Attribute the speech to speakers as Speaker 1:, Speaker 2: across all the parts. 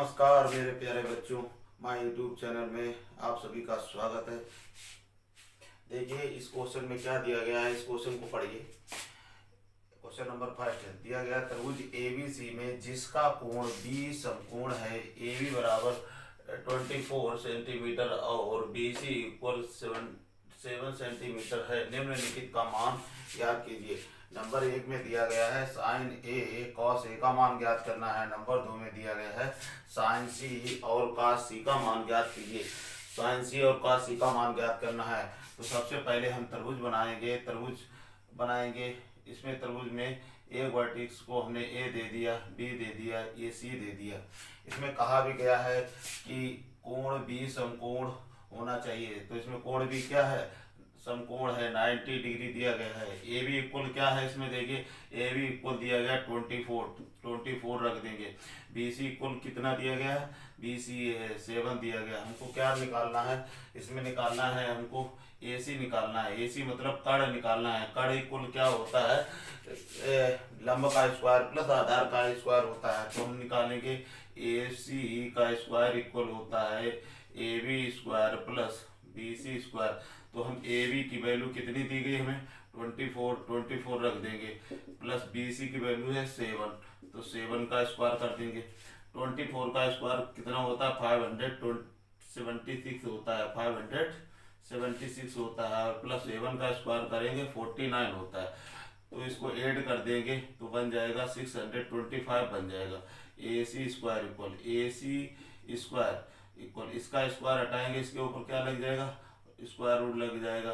Speaker 1: नमस्कार मेरे प्यारे बच्चों, माय यूट्यूब चैनल में आप सभी का स्वागत है। देखिए इस क्वेश्चन में क्या दिया गया है, इस क्वेश्चन को पढ़िए। क्वेश्चन नंबर फर्स्ट है, दिया गया त्रिभुज एबीसी में जिसका कोण बी समकोण है, ए बी बराबर 24 सेंटीमीटर और बी सी इक्वल 7 सेंटीमीटर है, निम्नलिखित का मान ज्ञात कीजिए। नंबर 1 में दिया गया है साइन ए कॉस ए का मान ज्ञात करना है। नंबर 2 में दिया गया है साइन सी और कॉस सी का मान ज्ञात कीजिए। साइन सी और कॉस सी का मान ज्ञात करना है तो सबसे पहले हम त्रिभुज बनाएंगे। इसमें त्रिभुज में एक वर्टेक्स को हमने ए दे दिया, बी दे दिया, ए सी दे दिया। इसमें कहा भी गया है कि कोण बी समकोण होना चाहिए, तो इसमें कोण बी क्या है, समकोण है, 90 डिग्री दिया गया है। ए बी इक्वल क्या है, इसमें देखिए ए बी इक्वल दिया गया 24 रख देंगे। बी सी इक्वल कितना दिया गया है, बी सी है 7 दिया गया। हमको क्या निकालना है, इसमें निकालना है हमको ए सी निकालना है। ए सी मतलब कड़ निकालना है। कड़ इक्वल क्या होता है, लंब का स्क्वायर प्लस आधार का स्क्वायर होता है। तो हम निकालेंगे ए सी का स्क्वायर इक्वल होता है a b square plus b c square. तो हम ए बी की वैल्यू कितनी दी गई हमें 24 रख देंगे, प्लस बी सी की वैल्यू है 7, तो 7 का स्क्वायर कर देंगे। 24 का स्क्वायर कितना होता है 576 होता है, 576 होता है, और प्लस 7 का स्क्वायर करेंगे 49 होता है। तो इसको ऐड कर देंगे तो बन जाएगा 625 बन जाएगा। ए सी स्क्वायर इक्वल इसका स्क्वायर हटाएंगे, इसके ऊपर क्या लग जाएगा, स्क्वायर रूट लग जाएगा।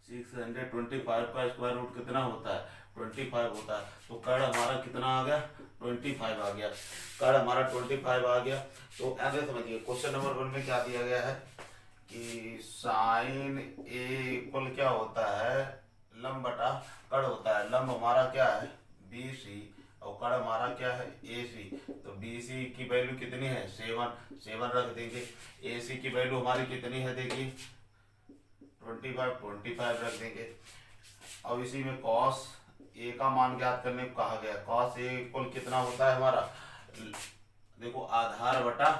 Speaker 1: 625 का स्क्वायर रूट कितना होता है 25 होता है। तो कड़ हमारा कितना आ गया 25 आ गया। कड़ हमारा 25 आ गया। तो आगे समझिए क्वेश्चन नंबर 1 में क्या दिया गया है कि साइन ए इक्वल क्या होता है, लंब बटा कड़ होता है। लंब हमारा क्या है बी सी और कड़ हमारा क्या है ए सी। तो बी सी की वैल्यू कितनी है 7 रख देंगे। ए सी की वैल्यू हमारी कितनी है देखिए 25 रख देंगे। अब इसी में कॉस ए का मान ज्ञात करने को कहा गया। कॉस ए इक्वल कितना होता है हमारा, देखो आधार बटा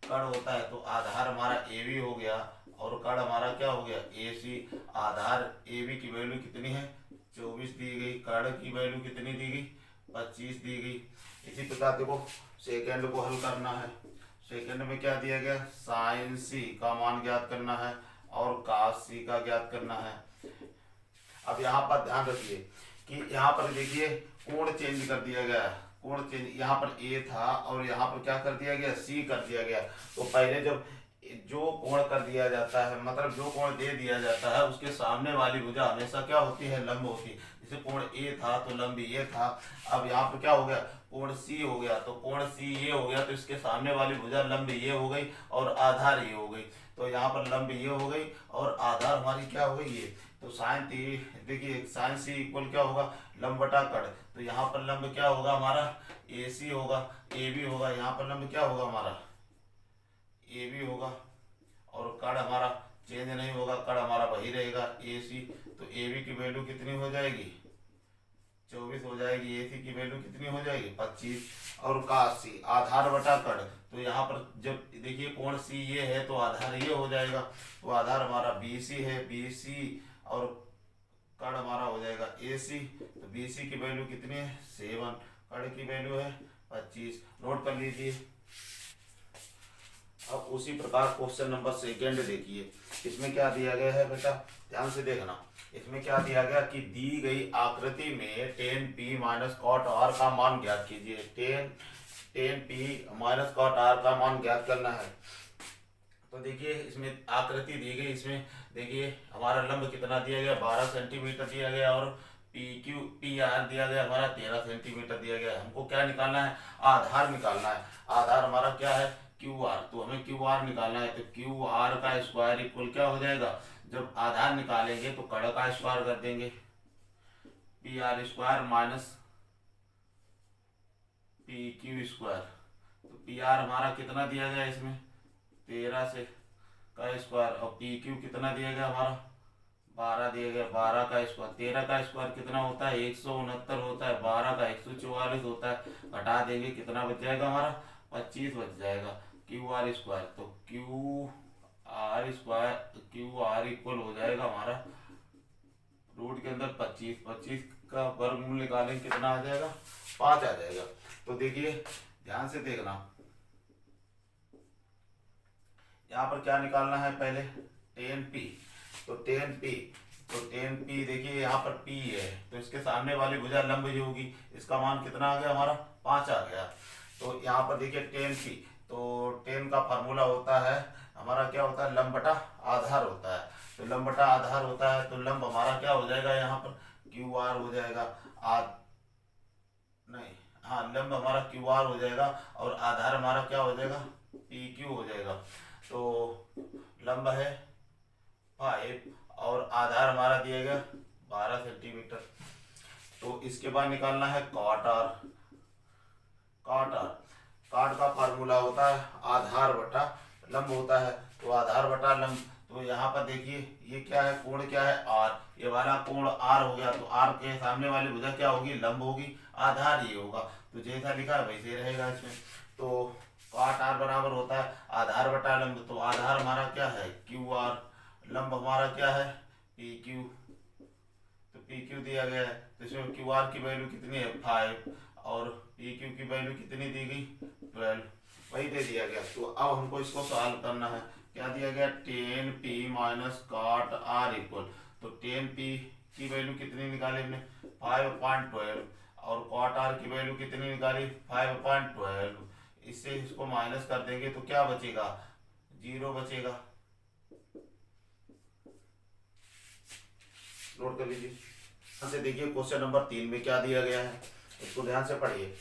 Speaker 1: कड़ होता है। तो आधार हमारा ए बी हो गया और कड़ हमारा क्या हो गया ए सी। आधार ए बी की वैल्यू कितनी है 24 दी गई, कड़ की वैल्यू कितनी दी गई 25 दी गई। इसी प्रकार देखो सेकंड को हल करना है। सेकंड में क्या दिया गया साइन सी का मान ज्ञात करना है और कॉस सी का ज्ञात करना है। अब यहाँ पर ध्यान रखिए कि यहाँ पर देखिए कोण चेंज कर दिया गया। कोण चेंज, यहाँ पर ए था और यहाँ पर क्या कर दिया गया सी कर दिया गया। तो पहले जब जो कोण कर दिया जाता है, मतलब जो कोण दे दिया जाता है, उसके सामने वाली भुजा हमेशा क्या होती है लंब होती है। जैसे कोण ए था तो लंब ये था। अब यहाँ पर क्या हो गया कोण सी हो गया, तो कोण सी ये हो गया, तो इसके सामने वाली भुजा लंब ये हो गई और आधार ये हो गई। तो यहाँ पर लंब ये हो गई और आधार हमारी क्या हो गई ये। तो साइन देखिए साइन सी इक्वल क्या होगा लंब बटा कड़। तो यहाँ पर लंब क्या होगा हमारा ए सी होगा, ए बी होगा। यहाँ पर लंब क्या होगा हमारा ए बी होगा और कड़ हमारा चेंज नहीं होगा, कड़ हमारा वही रहेगा ए सी। तो ए बी की वैल्यू कितनी हो जाएगी 24 हो जाएगी, ए सी की वैल्यू कितनी हो जाएगी 25 और कॉस सी आधार बटा कड़। तो यहाँ पर जब देखिए कोण सी ये है तो आधार ये हो जाएगा। तो आधार हमारा बी सी है, बी सी और कड़ हमारा हो जाएगा ए सी। तो बी सी की वैल्यू कितनी है 7, कड़ की वैल्यू है 25। नोट कर लीजिए। अब उसी प्रकार क्वेश्चन नंबर सेकेंड देखिए। इसमें क्या दिया गया है बेटा, ध्यान से देखना। इसमें क्या दिया गया कि दी गई आकृति में tan p minus cot r का मान ज्ञात कीजिए। tan p minus cot r का मान ज्ञात करना है। तो देखिए इसमें आकृति दी गई, इसमें देखिए हमारा लंब कितना दिया गया 12 सेंटीमीटर दिया गया और पी आर दिया गया हमारा 13 सेंटीमीटर दिया गया। हमको क्या निकालना है आधार निकालना है। आधार हमारा क्या है क्यू आर। तो हमें क्यू आर निकालना है। तो क्यू आर का स्क्वायर इक्वल क्या हो जाएगा, जब आधार निकालेंगे तो कड़ का स्क्वायर कर देंगे P R square minus P Q square. तो पी आर हमारा कितना दिया गया इसमें 13 से का स्क्वायर और पी क्यू कितना दिया गया हमारा 12 दिया गया, 12 का स्क्वायर, 13 का स्क्वायर कितना होता है 169 होता है, 12 का 144 होता है, घटा देंगे कितना बच जाएगा हमारा 25 बच जाएगा। क्यू आर स्क्वायर, तो Q R square, Q R equal हो जाएगा हमारा रूट के अंदर 25, 25 का वर्गमूल निकालेंगे कितना आ जाएगा 5 आ जाएगा। तो देखिए ध्यान से देखना, यहाँ पर क्या निकालना है पहले 10p, तो 10p, तो 10p देखिए यहाँ पर p है, तो इसके सामने वाली भुजा लंब जो होगी इसका मान कितना आ गया हमारा 5 आ गया। तो यहाँ पर देखिए 10p, तो 10 का फार्मूला होता है हमारा क्या होता है लंब बटा आधार होता है, तो लंब बटा आधार होता है, तो लंब हमारा क्या हो जाएगा यहाँ पर क्यू आर हो जाएगा, नहीं हाँ लंब हमारा क्यू आर हो जाएगा और आधार हमारा क्या हो जाएगा पी क्यू हो जाएगा। तो लंब है 5 और आधार हमारा दिया गया 12 सेंटीमीटर। तो इसके बाद निकालना है cot r, cot r, cot का फार्मूला होता है आधार बटा लंब होता है, तो आधार बटा लंब, तो यहाँ पर देखिए ये क्या है कोण क्या है आर, ये वाला कोण आर हो गया, तो आर के सामने वाली भुजा क्या होगी लंब होगी, आधार ये होगा, तो जैसा लिखा है वैसे रहेगा इसमें। तो कॉट आर बराबर होता है आधार बटा लंब, तो आधार हमारा क्या है क्यू आर, लंब हमारा क्या है पी क्यू, तो पी क्यू दिया गया है, तो इसमें क्यू आर की वैल्यू कितनी है 5 और पी क्यू की वैल्यू कितनी दी गई 12, वही दे दिया गया। तो अब हमको इसको सॉल्व करना है, क्या दिया गया 10p minus cot R equal, तो 10p की वैल्यू कितनी निकाली हमने 5/12 और कॉट आर की वैल्यू कितनी निकाली 5/12, इससे इसको माइनस कर देंगे तो क्या बचेगा 0 बचेगा, नोट कर लीजिए। यहाँ से देखिए क्वेश्चन नंबर 3 में क्या दिया गया है, इसको ध्यान से पढ़िए।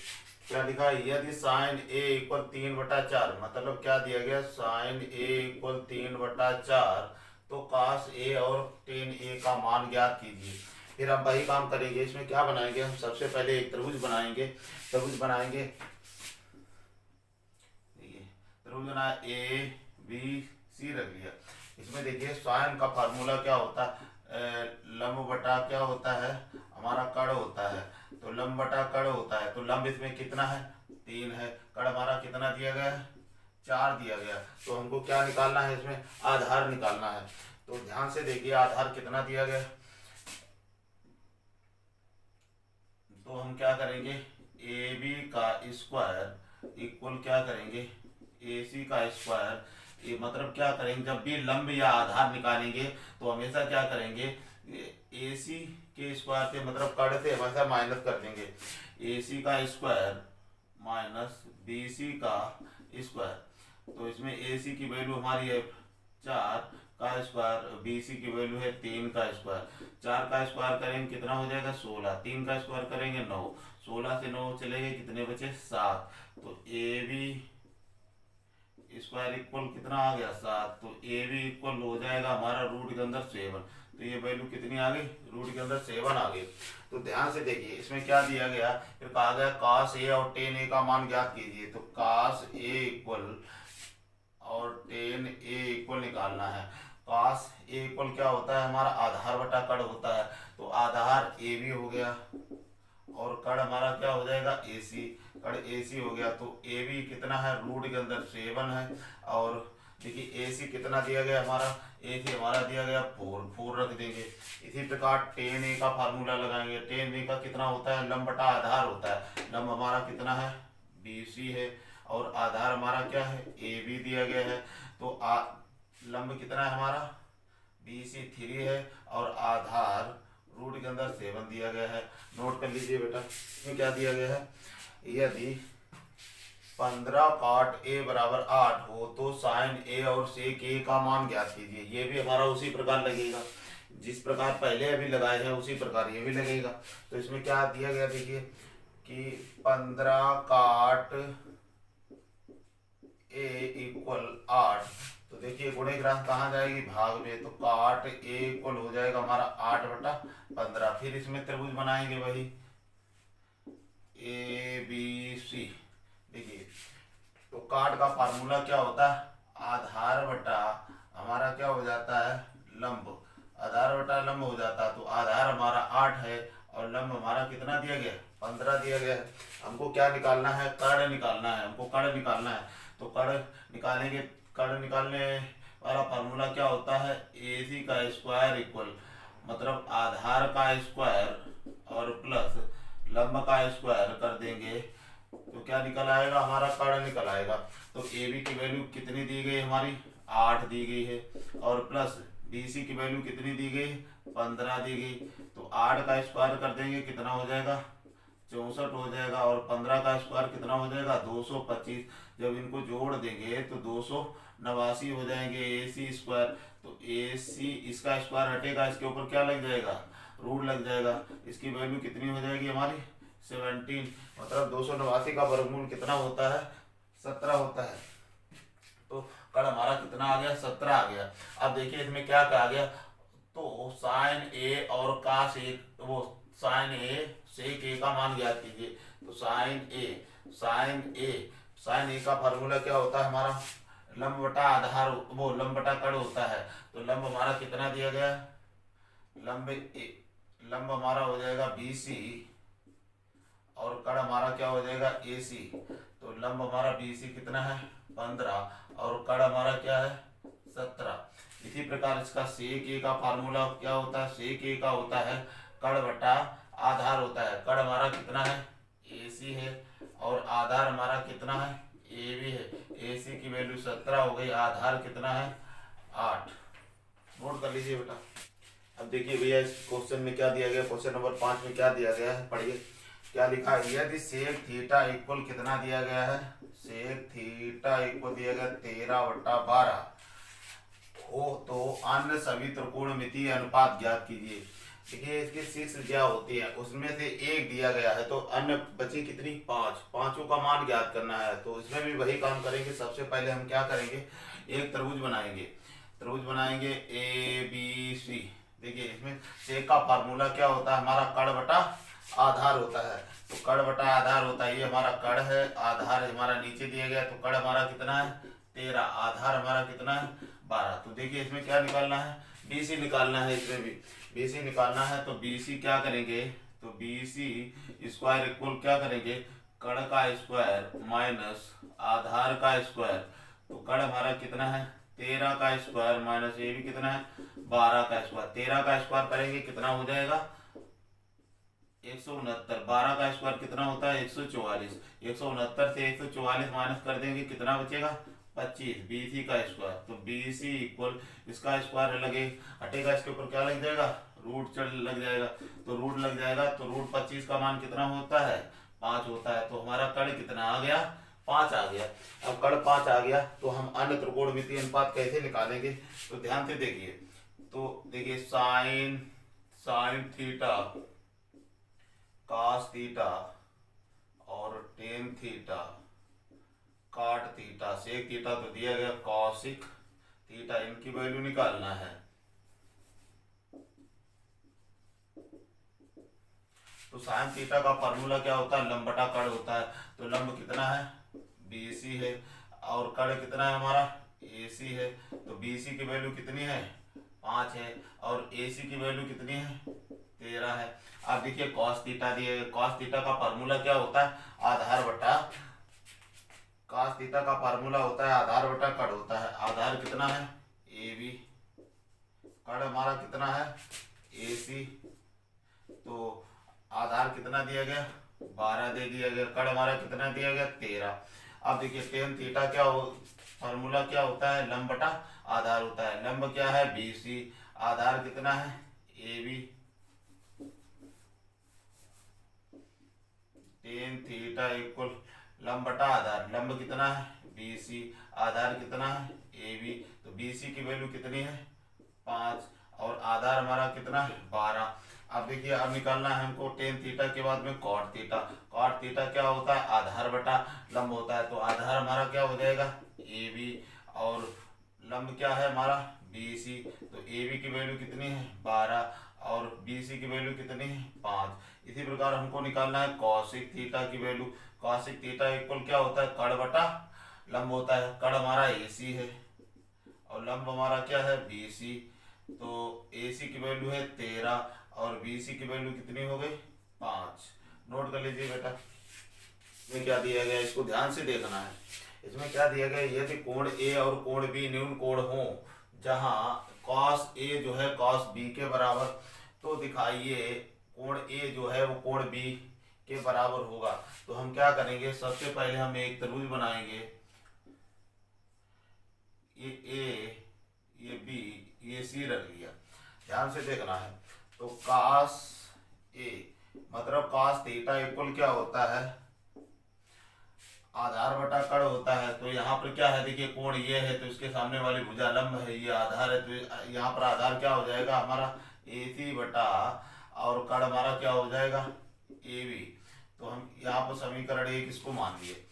Speaker 1: क्या लिखा है यदि साइन a इक्वल 3/4, मतलब क्या दिया गया साइन a इक्वल 3/4, तो काश a और टेन a का मान ज्ञात कीजिए। फिर हम वही काम करेंगे, इसमें क्या बनाएंगे हम सबसे पहले एक त्रिभुज बनाएंगे, त्रिभुज बनाएंगे, त्रिभुज बना a b c रख लिया। इसमें देखिए साइन का फार्मूला क्या होता है लंब बटा क्या होता है हमारा कड़ होता है, तो लंब बटा कड़ होता है, तो लंब इसमें कितना है 3 है, कड़ हमारा कितना दिया गया है 4 दिया गया, तो हमको क्या निकालना है इसमें आधार निकालना है। तो ध्यान से देखिए आधार कितना दिया गया, तो हम क्या करेंगे ए बी का स्क्वायर इक्वल क्या करेंगे ए सी का स्क्वायर, ये मतलब क्या करेंगे जब भी लंब या आधार निकालेंगे तो हमेशा क्या करेंगे ए सी के स्क्वायर से मतलब कड़ से हमेशा माइनस कर देंगे, ए सी का स्क्वायर माइनस बी सी का स्क्वायर, तो इसमें ए सी की वैल्यू हमारी है 4 का स्क्वायर, बी सी की वैल्यू है 3 का स्क्वायर, 4 का स्क्वायर करेंगे कितना हो जाएगा 16, 3 का स्क्वायर करेंगे 9, 16 से 9 चले गए कितने बचे 7, तो ए बी स्क्वायर इक्वल कितना आ गया 7, तो ए बी इक्वल हो जाएगा हमारा रूट के अंदर 7, तो ये वैल्यू कितनी आ गई रूट के अंदर 7 आ गई। तो ध्यान से देखिए इसमें क्या दिया गया, फिर कहा गया cos a और tan a का मान ज्ञात कीजिए, तो cos a इक्वल और tan a इक्वल निकालना है। cos a इक्वल क्या होता है हमारा आधार बटा कड़ होता है, तो आधार a भी हो गया और कड़ हमारा क्या हो जाएगा AC, कड़ AC हो गया, तो AB कितना है रूट के अंदर 7 है, और देखिए AC कितना दिया गया हमारा AC हमारा दिया गया 4 रख देंगे। इसी प्रकार tan a का फार्मूला लगाएंगे, tan a का कितना होता है लंब बटा आधार होता है, लंब हमारा कितना है BC है और आधार हमारा क्या है AB दिया गया है, तो लंब कितना है हमारा BC 3 है और आधार रूट के अंदर 7 दिया गया है। नोट कर लीजिए बेटा इसमें क्या दिया गया है, यदि 15 cot a बराबर 8 हो तो साइन a और sec a का मान ज्ञात कीजिए। ये भी हमारा उसी प्रकार लगेगा जिस प्रकार पहले अभी लगाए हैं उसी प्रकार ये भी लगेगा। तो इसमें क्या दिया गया देखिए कि 15 cot a इक्वल 8, तो देखिए गुणित राशि कहाँ जाएगी भाग में, तो cot a इक्वल हो जाएगा हमारा 8/15। फिर इसमें त्रिभुज बनाएंगे वही ए बी सी, देखिए तो काट का फार्मूला क्या होता है आधार बटा हमारा क्या हो जाता है लंब, आधार आधार बटा लंब हो जाता, तो आधार हमारा 8 है और लंब हमारा कितना दिया गया, 15 दिया गया है। हमको क्या निकालना है, कर्ण निकालना है, हमको कर्ण निकालना है। तो कर्ण निकालेंगे, कर्ण निकालने वाला फार्मूला क्या होता है, AC का स्क्वायर इक्वल, मतलब आधार का स्क्वायर और प्लस लंब का स्क्वायर कर देंगे तो क्या निकल आएगा, हमारा कर्ण निकल आएगा। तो AB की वैल्यू कितनी दी गई हमारी, 8 दी गई है, और प्लस BC की वैल्यू कितनी दी गई, 15 दी गई। तो 8 का स्क्वायर कर देंगे कितना हो जाएगा, 64 हो जाएगा, और 15 का स्क्वायर कितना हो जाएगा, 225। जब इनको जोड़ देंगे तो 289 हो जाएंगे AC स्क्वायर। तो AC इसका स्क्वायर हटेगा, इसके ऊपर क्या लग जाएगा, रूट लग जाएगा। इसकी वैल्यू कितनी हो जाएगी हमारी 17, मतलब 289 का वर्गमूल कितना होता है, 17 होता है। तो कल हमारा कितना आ गया, 17 आ गया। अब देखिए इसमें क्या कहा गया, तो साइन ए और कास ए, वो साइन ए सेक ए का मान ज्ञात कीजिए। तो साइन ए का फार्मूला क्या होता है हमारा, लंब बटा आधार, वो लंब बटा कर्ण होता है। तो लंब हमारा कितना दिया गया, लंब हमारा हो जाएगा BC और कर्ण हमारा क्या हो जाएगा AC। तो लंब हमारा BC कितना है, 15, और कर्ण हमारा क्या है, 17। इसी प्रकार इसका सेक ए का फार्मूला क्या होता है, सेक ए का होता है कर्ण बटा आधार होता है। कर्ण हमारा कितना है, AC है, और आधार हमारा कितना है, AB है। AC की वैल्यू 17 हो गई, आधार कितना है, 8। नोट कर लीजिए बेटा। अब देखिए भैया इस क्वेश्चन में क्या दिया गया, क्वेश्चन नंबर 5 में क्या दिया गया है, पढ़िए क्या लिखा है। यदि सेक थीटा इक्वल कितना दिया गया है, सेक थीटा इक्वल दिया गया 13/12 हो तो अन्य सभी त्रिकोणमितीय अनुपात ज्ञात कीजिए। देखिए इसकी 6 क्या होती है, उसमें से एक दिया गया है, तो अन्य बची कितनी, 5, पांचों का मान ज्ञात करना है। तो इसमें भी वही काम करेंगे। सबसे पहले हम क्या करेंगे, एक त्रिभुज बनाएंगे ABC। देखिए इसमें सेक का फार्मूला क्या होता है हमारा, कर्ण बटा आधार होता है। तो कर्ण बटा आधार होता है, ये हमारा कर्ण है, आधार हमारा नीचे दिया गया, तो कर्ण हमारा कितना है, 13, आधार हमारा कितना है, 12। तो देखिए इसमें क्या निकालना है, BC निकालना है। इसमें भी BC निकालना है, तो BC क्या करेंगे, तो BC स्क्वायर इक्वल क्या करेंगे, कर्ण का स्क्वायर माइनस आधार का स्क्वायर। तो कर्ण हमारा कितना है, 13 का स्क्वायर माइनस ये भी कितना है, 12 का स्क्वायर। 13 का स्क्वायर करेंगे कितना हो जाएगा, 169। 12 का स्क्वायर कितना होता है, 144। 169 से 144 माइनस कर देंगे कितना बचेगा, 25। BC का स्क्वायर, तो BC इक्वल इसका स्क्वायर लगे हटेगा, इसके ऊपर क्या लग जाएगा, रूट चढ़ लग जाएगा। तो रूट लग जाएगा, तो रूट 25 का मान कितना होता है, 5 होता है। तो हमारा कर्ण कितना आ गया, 5 आ गया। अब कर्ण 5 आ गया, तो हम अन्य त्रिकोणमितीय अनुपात कैसे निकालेंगे, तो ध्यान से देखिए। तो देखिए साइन थीटा, कॉस थीटा और टेन थीटा, काट थीटा, सेक थीटा तो दिया गया, कॉसिक थीटा, इनकी वैल्यू निकालना है। तो साइन थीटा का फार्मूला क्या होता है, लंब बटा कर्ण होता है। तो लंब कितना है, BC है, और कर्ण कितना है हमारा, AC है। तो BC की वैल्यू कितनी है, 5 है, और AC की वैल्यू कितनी है, 13 है। अब देखिए कॉस थीटा दिए, कॉस थीटा का फार्मूला क्या होता है, आधार बटा, कॉस थीटा का फार्मूला होता है आधार बटा कर्ण होता है। आधार कितना है, AB, कर्ण हमारा कितना है, AC। तो आधार कितना दिया गया, 12 दे दिया गया, कर्ण हमारा कितना दिया गया, 13। अब देखिए टेन थीटा क्या हो, फार्मूला क्या होता है, लंब बटा आधार होता है। लंब क्या है, BC, आधार कितना है, AB। टेन थीटा इक्वल लंब बटा आधार, लंब कितना है, BC, आधार कितना है, AB। तो BC की वैल्यू कितनी है, 5, और आधार हमारा कितना है, 12। अब देखिए अब निकालना है हमको टेन थीटा के बाद में कॉट थीटा। कॉट थीटा क्या होता है, आधार बटा लंब होता है। तो आधार हमारा क्या हो जाएगा, AB, और लंब क्या है हमारा, BC। तो AB की वैल्यू कितनी है, 12, और BC की वैल्यू कितनी है, 5। इसी प्रकार हमको निकालना है कॉसिक थीटा की वैल्यू। कॉसिक थीटा इक्वल क्या होता है, कर्ण बटा लंब होता है। कर्ण हमारा AC है और लंब हमारा क्या है, BC। तो ए सी की वैल्यू है 13 और बी सी की वैल्यू कितनी हो गई 5। नोट कर लीजिए बेटा। इसमें क्या दिया गया इसको ध्यान से देखना है। इसमें क्या दिया गया, यदि कोण ए और कोण बी न्यून कोण हो जहां कॉस ए जो है कॉस बी के बराबर, तो दिखाइए कोण ए जो है वो कोण बी के बराबर होगा। तो हम क्या करेंगे, सबसे पहले हम एक त्रिभुज बनाएंगे, ये ए ये बी ये सी रख लिया। ध्यान से देखना है। तो cos ए मतलब cos थीटा इक्वल क्या होता है, आधार बटा कड़ होता है। तो यहाँ पर क्या है, देखिए कोण ये है तो इसके सामने वाली भुजा लंब है, ये आधार है, तो यहाँ पर आधार क्या हो जाएगा हमारा ए सी बटा और कड़ हमारा क्या हो जाएगा ए बी। तो हम यहाँ पर समीकरण एक इसको मान लिए।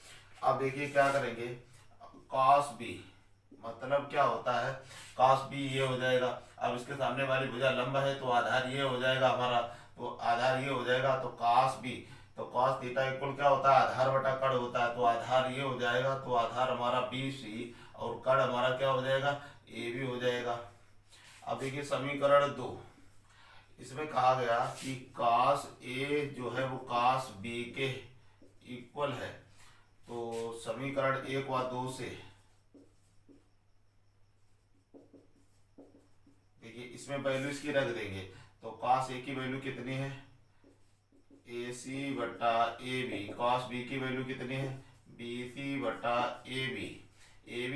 Speaker 1: अब देखिए क्या करेंगे, cos बी मतलब क्या होता है, cos बी ये हो जाएगा। अब इसके सामने वाली भुजा लंब है तो आधार ये हो जाएगा हमारा, तो आधार ये हो जाएगा। तो cos बी तो cos थीटा इक्वल क्या होता है, आधार बटा कड़ होता है, तो आधार ये हो जाएगा। तो आधार हमारा बी सी और कड़ हमारा क्या हो जाएगा ए बी हो जाएगा। अब देखिए समीकरण 2, इसमें कहा गया कि cos ए जो है वो cos बी के इक्वल है। तो समीकरण 1 व 2 से देखिए इसमें वैल्यू इसकी रख देंगे। तो cos ए की वैल्यू कितनी है ए सी बटा ए बी, cos बी की वैल्यू कितनी है बी सी बटा ए बी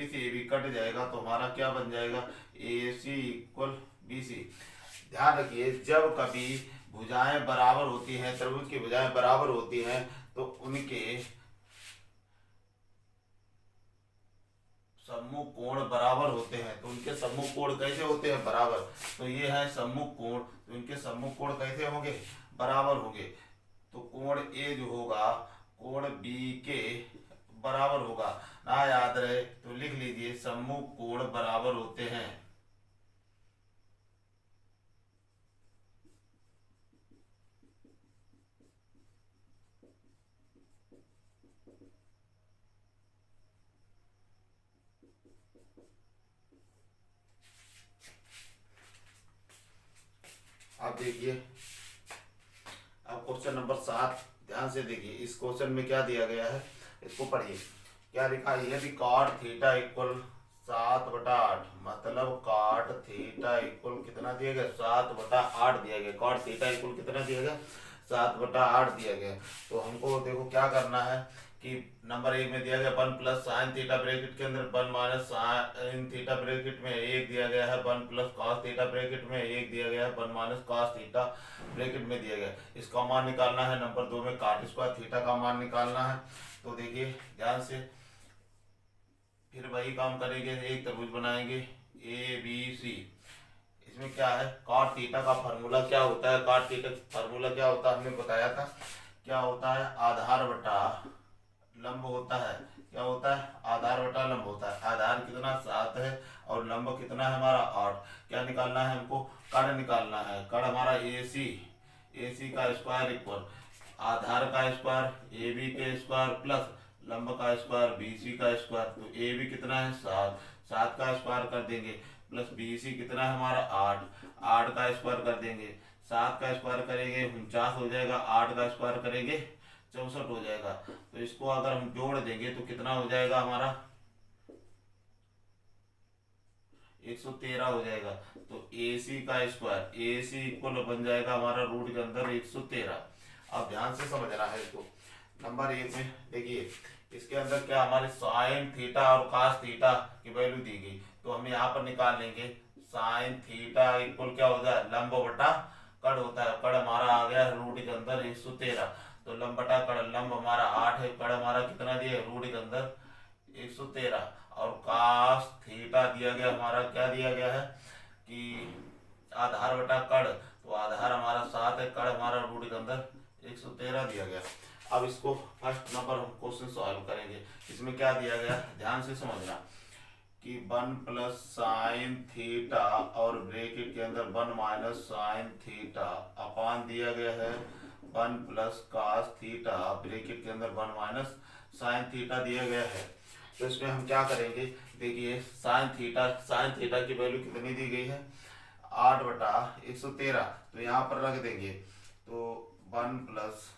Speaker 1: से ए बी कट जाएगा तो हमारा क्या बन जाएगा ए सी इक्वल बी सी। ध्यान रखिए जब कभी भुजाएं बराबर होती हैं, त्रिभुज की भुजाएं बराबर होती हैं तो उनके सम्मुख कोण बराबर होते हैं। तो उनके सम्मुख कोण कैसे होते हैं बराबर, तो ये है सम्मुख कोण, तो इनके सम्मुख कोण कैसे होंगे बराबर होंगे। तो कोण ए जो होगा कोण बी के बराबर होगा ना, याद रहे तो लिख लीजिए सम्मुख कोण बराबर होते हैं। अब देखिए अब क्वेश्चन नंबर 7 ध्यान से देखिए। इस क्वेश्चन में क्या दिया गया है इसको पढ़िए। क्या लिखा है, यदि cot थीटा इक्वल 7/8 मतलब cot थीटा इक्वल कितना दिया गया 7/8 दिया गया। cot थीटा इक्वल कितना दिया गया 7/8 दिया गया। तो हमको देखो क्या करना है कि नंबर 1 में दिया गया 1 प्लस साइन थीटा ब्रैकेट के अंदर 1 माइनस साइन थीटा ब्रैकेट में 1 दिया गया है, 1 प्लस कॉस थीटा ब्रैकेट में 1 दिया गया है, 1 माइनस कॉस थीटा ब्रैकेट में दिया गया। इसका मान निकालना है। नंबर 2 में काट स्क्वायर थीटा का मान निकालना है। तो देखिए ध्यान से फिर वही काम करेंगे, एक त्रिभुज बनाएंगे ए बी सी। इसमें क्या है कॉट थीटा का फार्मूला क्या होता है, कॉट थीटा फार्मूला क्या होता है हमने बताया था, क्या होता है आधार बटा लंब होता है। क्या होता है आधार बटा लंब होता है। आधार कितना 7 है और लंब कितना है हमारा 8। क्या निकालना है हमको, कड़ निकालना है। कड़ हमारा ए सी का स्क्वायर इक्वल आधार का स्क्वायर ए बी के स्क्वायर प्लस लंब का स्क्वायर बी सी का स्क्वायर। तो ए बी कितना है 7, 7 का स्क्वायर कर देंगे प्लस बी सी कितना है हमारा 8, 8 का स्क्वायर कर देंगे। 7 का स्क्वायर करेंगे 49 हो जाएगा, 8 का स्क्वायर करेंगे 64 हो जाएगा। तो इसको अगर हम जोड़ देंगे तो कितना हो जाएगा हमारा 113 हो जाएगा। तो ए सी का स्क्वायर ए सी इक्वल बन जाएगा हमारा रूट के अंदर 113। अब ध्यान से समझना है इसको। नंबर 1 में देखिए इसके अंदर क्या हमारे साइन थीटा और कास थीटा की वैल्यू दी गई। तो हम यहाँ पर निकाल लेंगे साइन थीटा इक्वल क्या होता है लंब बटा कड़ होता है। कड़ हमारा आ गया रूट के अंदर 113। तो लंब बटा कड़, लंब हमारा 8 है, कड़ हमारा कितना दिया है रूट के अंदर 113। और कास थीटा दिया गया हमारा क्या दिया गया है कि आधार बटा कड़, तो आधार हमारा 7 है, कड़ हमारा रूट के अंदर 113 दिया गया। अब इसको फर्स्ट नंबर हम क्वेश्चन सॉल्व करेंगे। इसमें क्या दिया गया ध्यान से समझना कि 1 प्लस साइन थीटा और ब्रैकेट के अंदर 1 माइनस साइन थीटा अपान दिया गया है 1 प्लस कॉस थीटा ब्रैकेट के अंदर 1 माइनस साइन थीटा दिया गया है। तो इसमें हम क्या करेंगे, देखिए साइन थीटा की वैल्यू कितनी दी गई है 8/113, तो यहाँ पर रख देंगे तो 1 +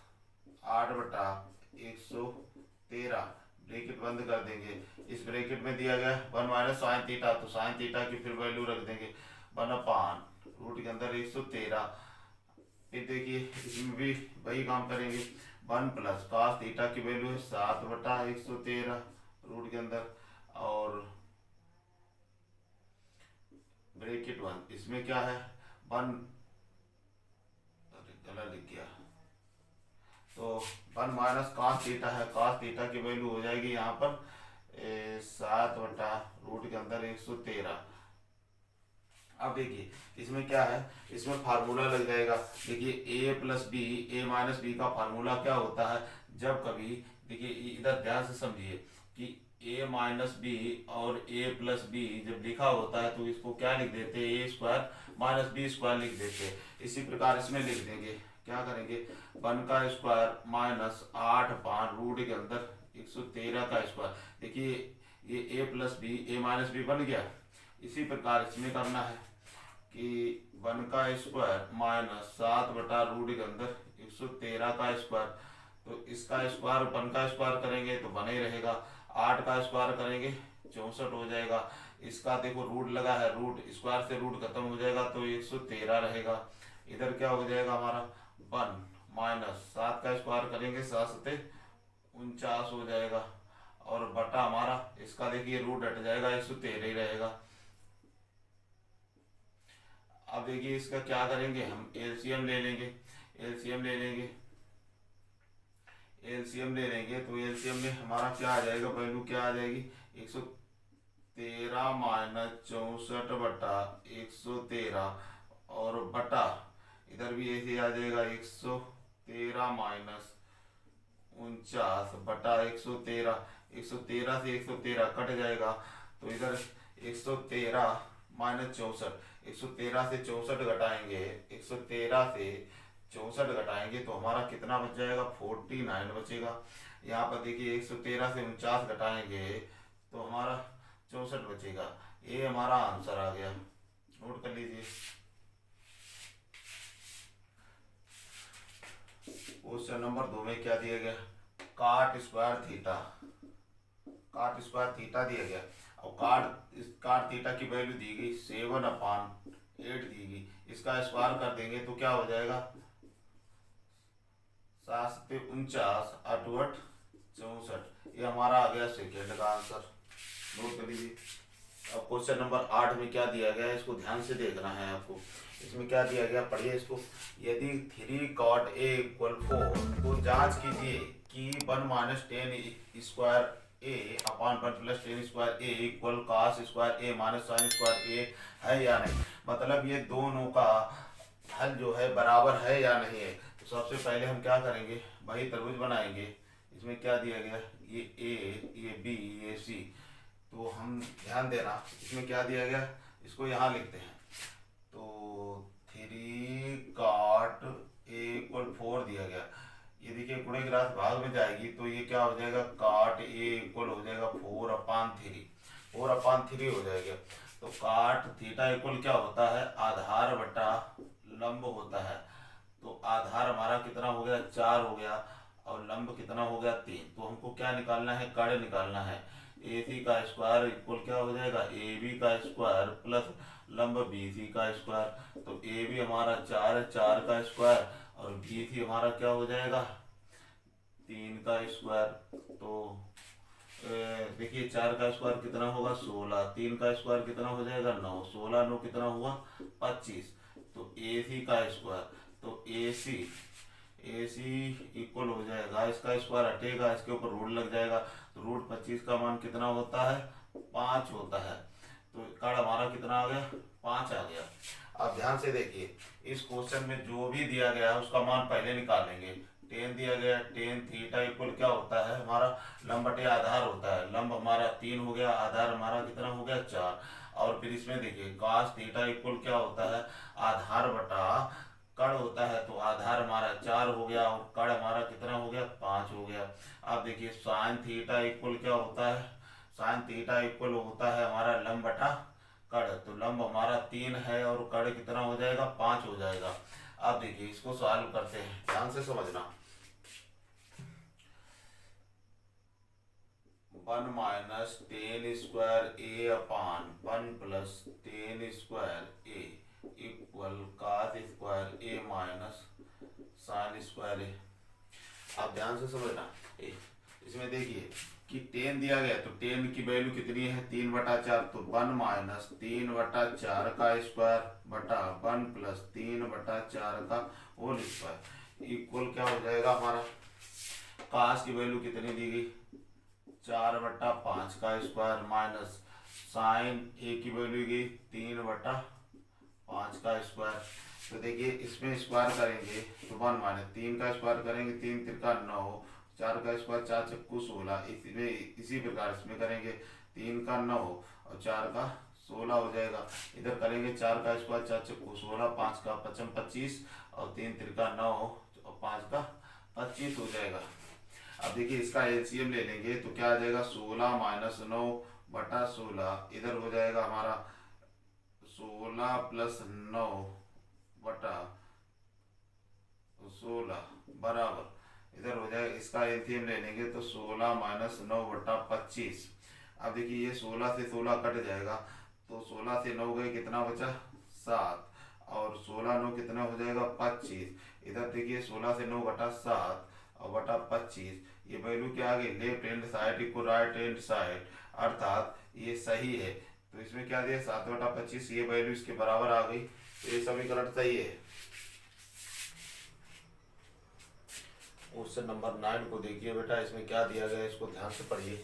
Speaker 1: 8/113, ब्रैकेट बंद कर देंगे। इस ब्रैकेट में दिया गया 1 - sin थीटा, तो sin थीटा की फिर वैल्यू रख देंगे 1/√, के अंदर 113। फिर देखिए इसमें भी वही काम करेंगे, 1 + cos थीटा की वैल्यू है 7/113 रूट के अंदर, और ब्रैकेट 1, इसमें क्या है 1, गलत लिख गया, तो 1 - cos थीटा है, cos थीटा की वैल्यू हो जाएगी यहाँ पर 7/√, के अंदर 113। अब देखिए इसमें क्या है, इसमें फार्मूला लग जाएगा। देखिए a + b, a - b का फार्मूला क्या होता है, जब कभी, देखिए इधर ध्यान से समझिए कि a - b और a + b जब लिखा होता है तो इसको क्या लिख देते हैं, a² - b² लिख देते हैं। इसी प्रकार इसमें लिख देंगे, क्या करेंगे 1 का स्क्वायर माइनस 8/√, के अंदर 113 का स्क्वायर। देखिए ये a + b, a - b बन गया। इसी प्रकार इसमें करना है कि 1 का स्क्वायर माइनस 7/√, के अंदर 113 का स्क्वायर, तो इसका स्क्वायर 1 का स्क्वायर करेंगे तो बने ही रहेगा, 8 का स्क्वायर करेंगे 64 हो जाएगा। इसका देखो रूट लगा है, रूट स्क्वायर से रूट खत्म हो जाएगा तो 113 रहेगा। इधर क्या हो जाएगा हमारा 1 माइनस 7 का स्क्वायर करेंगे 7×7 = 49 हो जाएगा, और बटा हमारा इसका देखिए रूट हट जाएगा 113 ही रहेगा। अब देखिए इसका क्या करेंगे, हम एलसीएम ले लेंगे, एलसीएम ले लेंगे, एलसीएम ले लेंगे तो एलसीएम में हमारा क्या आ जाएगा, वैल्यू क्या आ जाएगी 113 - 64/113, और बटा इधर भी ऐसे आ जाएगा 113 - 49/113। 113 से 113 कट जाएगा तो इधर 113 - 64, 113 से 64 घटाएंगे, 113 से 64 घटाएंगे तो हमारा कितना बच जाएगा 49 बचेगा। यहाँ पर देखिए 113 से 49 घटाएंगे तो हमारा 64 बचेगा। ये हमारा आंसर आ गया, नोट कर लीजिए। क्वेश्चन नंबर 2 में क्या दिया गया, cot square theta, cot square theta दिया गया, और cot थीटा की वैल्यू दी गई 7/8 दी गई। इसका स्क्वायर कर देंगे तो क्या हो जाएगा 7×49 = 64। ये हमारा आ गया सेकेंड का आंसर, नोट कर लीजिए। अब क्वेश्चन नंबर 8 में क्या दिया गया है, इसको ध्यान से देखना है आपको। इसमें क्या दिया गया पढ़िए इसको, यदि 3 cot A = 4 तो जांच कीजिए कि 1 - 10² A upon 1 + 10² A = cos² A - sin² A है या नहीं। मतलब ये दोनों का हल जो है बराबर है या नहीं है। तो सबसे पहले हम क्या करेंगे, वही त्रिभुज बनाएंगे। इसमें क्या दिया गया, ये A, ये B, ये C, तो हम ध्यान देना इसमें क्या दिया गया, इसको यहाँ लिखते हैं। तो 3 cot A = 4 दिया गया, ये देखिए गुणे की राशि भाग में जाएगी तो ये क्या हो जाएगा cot A इक्वल हो जाएगा 4/3, 4/3 हो जाएगा। तो cot थीटा इक्वल क्या होता है, आधार बटा लंब होता है। तो आधार हमारा कितना हो गया 4 हो गया, और लंब कितना हो गया 3। तो हमको क्या निकालना है, कड़ निकालना है। AC का स्क्वायर इक्वल क्या हो जाएगा AB का स्क्वायर प्लस लंब BC का स्क्वायर। तो AB हमारा 4 है, 4 का स्क्वायर, और BC हमारा क्या हो जाएगा 3 का स्क्वायर। तो देखिए 4 का स्क्वायर कितना होगा 16, 3 का स्क्वायर कितना हो जाएगा 9, 16 9 कितना हुआ 25। तो AC का स्क्वायर, तो AC इक्वल हो जाएगा, इसका स्क्वायर हटेगा, इसके ऊपर रूट लग जाएगा, तो रूट 25 का मान कितना होता है 5 होता है। तो कार्ड हमारा कितना आ गया 5 आ गया। अब ध्यान से देखिए इस क्वेश्चन में जो भी दिया गया है उसका मान पहले निकालेंगे। 10 दिया गया, 10 थीटा इक्वल क्या होता है हमारा लंब बटे आधार होता है। लंब हमारा 3 हो गया, आधार हमारा कितना हो गया 4। और फिर इसमें देखिए cos थीटा इक्वल क्या होता है आधार बटा कड़ होता है। तो आधार हमारा 4 हो गया और कड़ हमारा कितना हो गया 5 हो गया। अब देखिए साइन थीटा इक्वल क्या होता है, साइन थीटा इक्वल होता है हमारा लंब बटा कड़, तो लंब हमारा 3 है और कड़ कितना हो जाएगा 5 हो जाएगा। अब देखिए इसको सॉल्व करते हैं, ध्यान से समझना। 1 माइनस टेन स्क्वायर ए अपान 1 प्लस टेन स्क्वायर ए इक्वल कॉस स्क्वायर ए माइनस साइन स्क्वायर ए। आप ध्यान से समझना, इसमें देखिए कि टेन दिया गया तो टेन की वैल्यू कितनी है 3/4, तो 1 माइनस 3/4 का स्क्वायर बटा 1 प्लस 3/4 का होल स्क्वायर इक्वल क्या हो जाएगा हमारा, काश की वैल्यू कितनी दी गई 4/5 का स्क्वायर माइनस साइन ए की वैल्यू गई 3/5 का स्क्वायर। तो देखिए इसमें स्क्वायर करेंगे तो 1 माइनस 3 का स्क्वायर करेंगे 3 त्रिका 9, 4 का स्क्वायर 4 चक्कू 16, इसमें इसी प्रकार इसमें करेंगे 3 का 9 और 4 का 16 हो जाएगा। इधर करेंगे 4 का स्क्वायर 4 चक्कू 16, 5 का 25 और 3 त्रिका 9 और 5 का 25 हो जाएगा। अब देखिए इसका एलसीएम ले लेंगे तो क्या आ जाएगा 16 माइनस 9 बटा 16, इधर हो जाएगा हमारा 16 प्लस 9 बटा 16 बराबर इधर हो जाएगा, इसका एलसीएम ले लेंगे तो 16 माइनस 9 बटा 25। अब देखिए ये 16 से 16 कट जाएगा तो 16 से 9 गए कितना बचा 7 और 16 9 कितना हो जाएगा 25। इधर देखिए 16 से 9 बटा 7 और बटा 25, ये वैल्यू क्या आ गई left hand side equal right hand side, अर्थात ये सही है। तो इसमें क्या दिया 7/25, ये वैल्यू इसके बराबर आ गई, तो ये समीकरण सही है। क्वेश्चन नंबर 9 को देखिए बेटा, इसमें क्या दिया गया है इसको ध्यान से पढ़िए।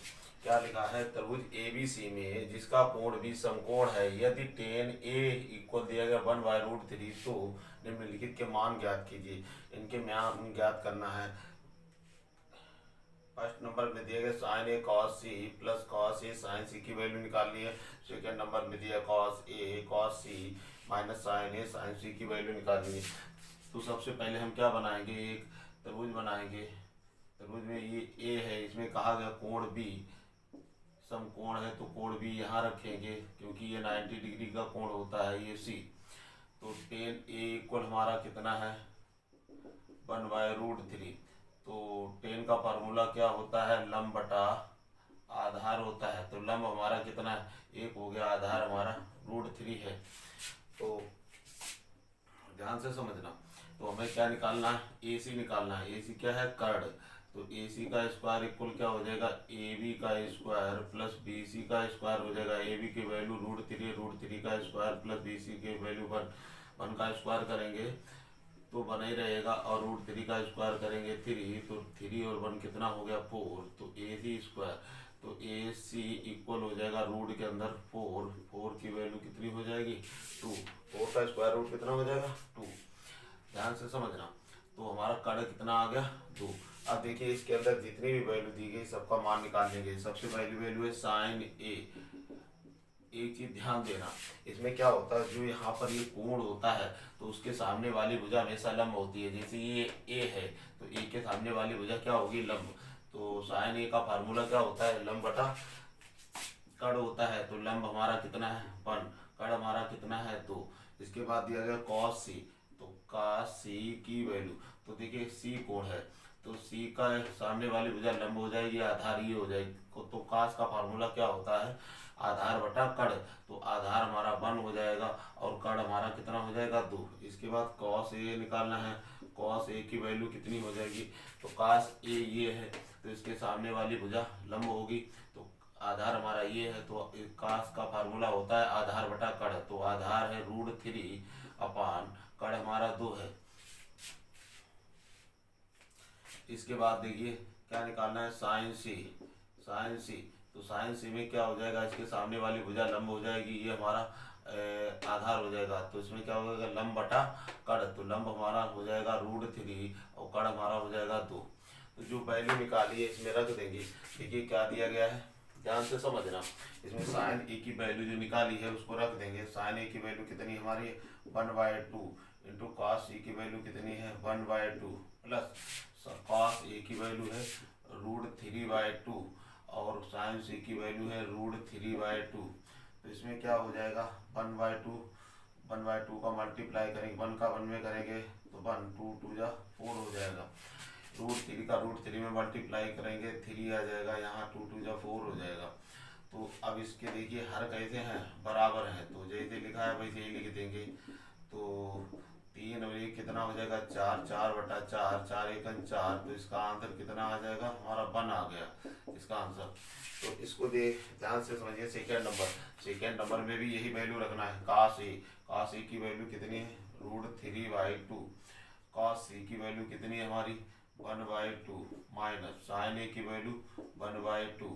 Speaker 1: क्या लिखा है, त्रिभुज ABC में जिसका कोण भी समकोण है यदि tan A इक्वल दिया गया 1/√3 तो निम्नलिखित के मान ज्ञात कीजिए। इनके मान ज्ञात करना है। फर्स्ट नंबर में दिया गया sign A cos C plus cos A sign सी की वैल्यू निकालनी है। सेकेंड नंबर में दिया cos A cos C minus sign A sign सी की वैल्यू निकालनी है। तो सबसे पहले हम क्या बनाएंगे, एक त्रिभुज बनाएंगे। त्रिभुज में ये ए है, इसमें कहा गया कोण बी समकोण है तो कोण बी यहाँ रखेंगे क्योंकि ये 90 डिग्री का कोण होता है ये सी। तो tan A इक्वल हमारा कितना है 1/√3। तो tan का फार्मूला क्या होता है लंब बटा आधार होता है, तो लंब हमारा कितना है 1 हो गया, आधार हमारा √3 है। तो ध्यान से समझना, तो हमें क्या निकालना है AC निकालना है। AC क्या है कर्ण, तो AC का स्क्वायर इक्वल क्या हो जाएगा AB का स्क्वायर प्लस BC का स्क्वायर हो जाएगा। AB की वैल्यू √3, √3 का स्क्वायर प्लस BC की वैल्यू 1 का स्क्वायर करेंगे तो बना ही रहेगा, और √3 का स्क्वायर करेंगे 3, तो 3 और 1 कितना हो गया 4, तो AC स्क्वायर, तो AC इक्वल हो जाएगा रूट के अंदर 4 की वैल्यू कितनी हो जाएगी 2, 4 का स्क्वायर रूट कितना हो जाएगा 2। ध्यान से समझना, तो हमारा कर्ण कितना आ गया 2। अब देखिए इसके अंदर जितनी भी वैल्यू दी गई सबका मान निकाल लेंगे। सबसे पहली वैल्यू है साइन ए। एक चीज ध्यान देना, इसमें क्या होता है जो यहाँ पर ये कोण होता है तो उसके सामने वाली भुजा हमेशा लंब होती है। जैसे ये ए है तो ए के सामने वाली भुजा क्या होगी लंब। तो साइन ए का फार्मूला क्या होता है लंब बटा कर्ण होता है। तो लंब हमारा कितना है 1, कर्ण हमारा कितना है 2। इसके बाद दिया गया कॉस सी, तो कॉस सी की वैल्यू, तो देखिए सी कोण है तो सी का सामने वाली भुजा लंब हो जाएगी, आधार ये हो जाएगी। तो कॉस का फार्मूला क्या होता है आधार बटा कर्ण, तो आधार हमारा 1 हो जाएगा और कर्ण हमारा कितना हो जाएगा 2। इसके बाद कॉस ए निकालना है। कॉस ए की वैल्यू कितनी हो जाएगी, तो कॉस ए ये है तो इसके सामने वाली भुजा लंब होगी, तो आधार हमारा ये है। तो कॉस का फार्मूला होता है आधार बटा कर्ण, तो आधार है √3 अपान कर्ण हमारा 2 है। इसके बाद देखिए क्या निकालना है साइन सी। साइन सी, तो साइन सी में क्या हो जाएगा इसके सामने वाली भुजा लंब हो जाएगी, ये हमारा आधार हो जाएगा। तो इसमें क्या हो जाएगा लंब बटा कर्ण, तो लंब हमारा हो जाएगा √3 और कर्ण हमारा हो जाएगा 2। तो जो वैल्यू निकाली है इसमें रख देंगे। देखिए क्या दिया गया है ध्यान से समझना, इसमें साइन ए की वैल्यू जो निकाली है उसको रख देंगे। साइन ए की वैल्यू कितनी हमारी 1/2 इंटू कॉस ए की वैल्यू कितनी है 1/2 प्लस कॉस ए की वैल्यू है √3/2 और साइन सी की वैल्यू है √3/2। तो इसमें क्या हो जाएगा 1/2, 1/2 का मल्टीप्लाई करेंगे, 1 का 1 में करेंगे तो 1, 2 2 जा 4 हो जाएगा। √3 का √3 में मल्टीप्लाई करेंगे 3 आ जाएगा, यहाँ 2 2 जा 4 हो जाएगा। तो अब इसके देखिए हर कैसे हैं, बराबर हैं, तो जैसे लिखा है वैसे ही लिख देंगे। तो 3 और 1 कितना हो जाएगा 4, 4/4, 4 1 4, तो इसका आंसर कितना आ जाएगा हमारा 1 आ गया इसका आंसर। तो इसको ध्यान से समझिए। सेकेंड नंबर में भी यही वैल्यू रखना है। cos a की वैल्यू कितनी है √3/2, cos c की वैल्यू कितनी है हमारी 1/2, माइनस sin a की वैल्यू 1/2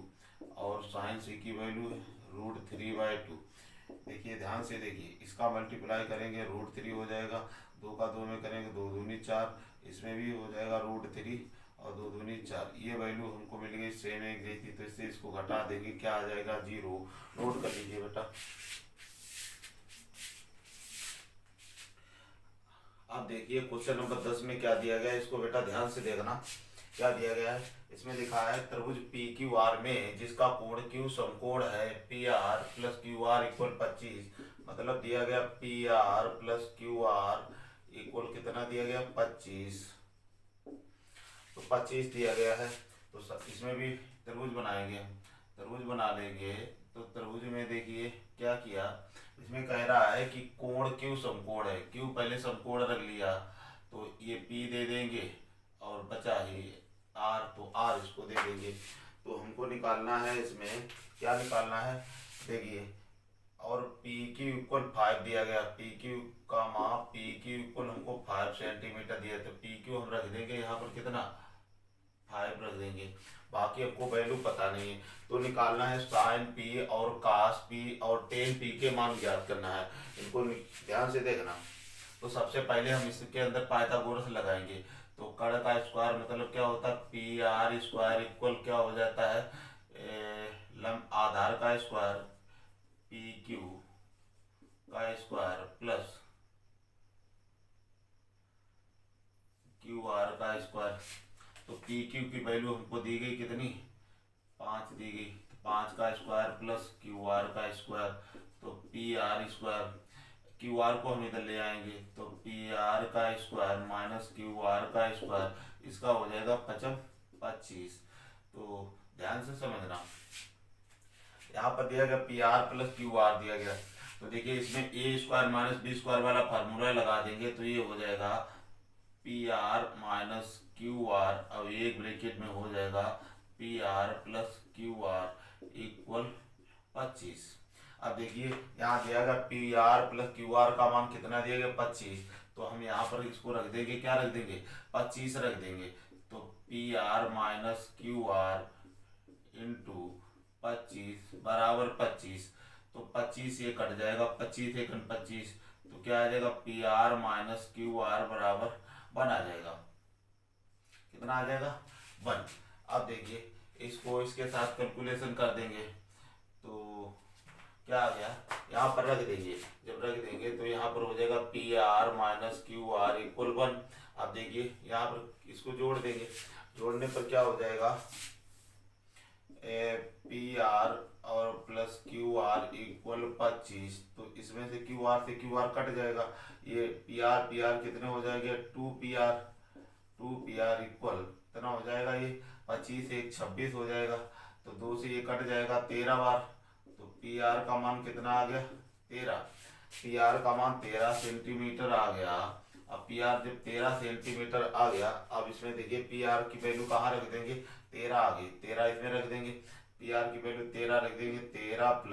Speaker 1: और sin c की वैल्यू है √3/2। देखिए ध्यान से देखिए, इसका मल्टीप्लाई करेंगे √3 हो जाएगा, 2 का 2 में करेंगे 2 दूनी 4, इसमें भी हो जाएगा √3 और 2 दूनी 4। ये वैल्यू हमको मिल गई सेम एक जैसी, तो इससे इसको घटा देंगे, क्या आ जाएगा 0। नोट कर लीजिए बेटा। अब देखिए क्वेश्चन नंबर 10 में क्या दिया गया है, इसको बेटा ध्यान से देखना। क्या दिया गया है, इसमें लिखा है त्रिभुज PQR में जिसका कोण Q समकोण है PR + QR = 25, मतलब दिया गया PR + QR इक्वल कितना दिया गया 25, तो 25 दिया गया है। तो इसमें भी त्रिभुज बनाएंगे, त्रिभुज बना लेंगे। तो त्रिभुज में देखिए क्या किया, इसमें कह रहा है कि कोण Q समकोण है, Q पहले समकोण रख लिया, तो ये P दे देंगे और बचा ही R, तो R इसको दे देंगे। तो हमको निकालना है, इसमें क्या निकालना है देखिए, और PQ = 5 दिया गया, PQ का माप PQ = हमको 5 सेंटीमीटर दिया, तो PQ हम रख देंगे यहाँ पर कितना 5 रख देंगे, बाकी हमको वैल्यू पता नहीं है। तो निकालना है sin P और cos P और tan P के मान ज्ञात करना है, इनको ध्यान से देखना। तो सबसे पहले हम इसके अंदर पाइथागोरस लगाएंगे। तो कर्ण का स्क्वायर मतलब क्या होता है PR² इक्वल क्या हो जाता है लंब आधार का स्क्वायर PQ का स्क्वायर प्लस QR का स्क्वायर। तो PQ की वैल्यू हमको दी गई कितनी 5 दी गई, तो 5 का स्क्वायर प्लस QR का स्क्वायर, तो PR², QR को हम इधर ले आएंगे, तो PR² माइनस QR का स्क्वायर, इसका हो जाएगा 25। तो ध्यान से समझना, यहाँ पर दिया गया PR + QR दिया गया, तो देखिए इसमें A² - B² वाला फार्मूला लगा देंगे, तो ये हो जाएगा PR - QR, अब एक ब्रैकेट में हो जाएगा PR + QR = 25। अब देखिए यहाँ दिया गया PR + QR का मान कितना दिया गया 25, तो हम यहाँ पर इसको रख देंगे, क्या रख देंगे 25 रख देंगे। तो PR - QR × 25 = 25, तो 25 ये कट जाएगा, 25 × 25, तो क्या आ जाएगा PR - QR बराबर 1 आ जाएगा। कितना आ जाएगा 1। अब देखिए इसको इसके साथ कैलकुलेशन कर देंगे, तो क्या आ गया, यहाँ पर रख देंगे, जब रख देंगे तो यहाँ पर हो जाएगा PR - QR = 1। अब देखिए यहाँ पर इसको जोड़ देंगे, जोड़ने पर क्या हो जाएगा PR और प्लस QR = 25, तो इसमें से QR से QR कट जाएगा, ये PR कितने हो जाएंगे 2PR कितना हो जाएगा, ये 25 1 26 हो जाएगा, तो 2 से ये कट जाएगा 13 बार, तो PR का मान कितना आ गया 13, PR का मान 13 सेंटीमीटर आ गया। अब PR जब 13 सेंटीमीटर आ गया, अब इसमें देखिए PR की वैल्यू कहाँ रख देंगे 13 आ गई, 13 इसमें रख देंगे, PR की वैल्यू 13 रख देंगे, 13 +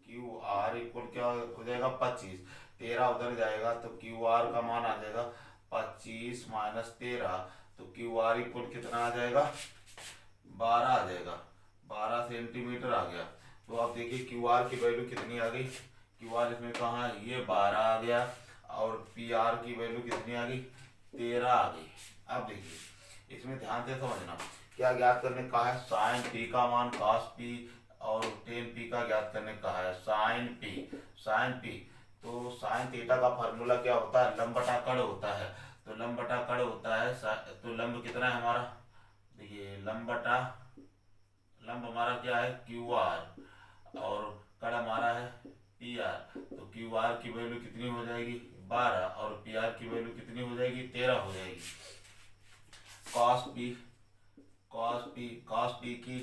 Speaker 1: QR = क्या हो जाएगा 25, 13 उधर जाएगा तो QR का मान आ जाएगा 25 - 13, तो QR = कितना आ जाएगा 12 आ जाएगा, 12 सेंटीमीटर आ गया। तो आप देखिए QR की वैल्यू कितनी आ गई, QR इसमें कहाँ है, ये 12 आ गया, और PR की वैल्यू कितनी आ गई 13 आ गई। अब देखिए इसमें ध्यान से समझना, क्या ज्ञात करने का है sin P का मान cos P और tan P का ज्ञात करने का है sin P। तो sin थीटा का फार्मूला क्या होता है, लंब बटा कड़ होता है, तो लंब बटा कड़ होता है, तो लंब कितना है हमारा, देखिए लंब हमारा क्या है QR, और कड़ क्यू आर की वैल्यू कितनी हो जाएगी 12 और पी आर की वैल्यू कितनी हो जाएगी 13 हो जाएगी। कॉस पी की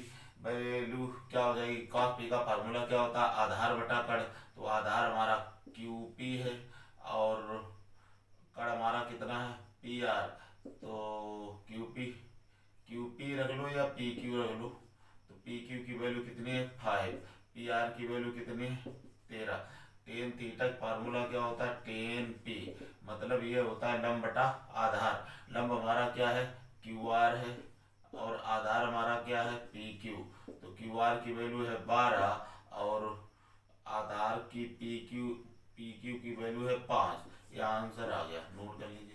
Speaker 1: वैल्यू क्या हो जाएगी, कॉस पी का फार्मूला क्या होता है आधार बटा कड़, तो आधार हमारा क्यू पी है और कड़ हमारा कितना है पी आर, तो क्यू पी रख लो या पी क्यू रख लो, तो पी क्यू की वैल्यू कितनी है 5, पी आर की वैल्यू कितनी है 13। टेन थीटा फार्मूला क्या होता है टेन पी, मतलब ये होता है लंब बटा आधार। लंब हमारा क्या है क्यू आर है और आधार हमारा क्या है पी क्यू, तो क्यू आर की वैल्यू है 12 और आधार की पी क्यू की वैल्यू है 5। यह आंसर आ गया, नोट कर लीजिए।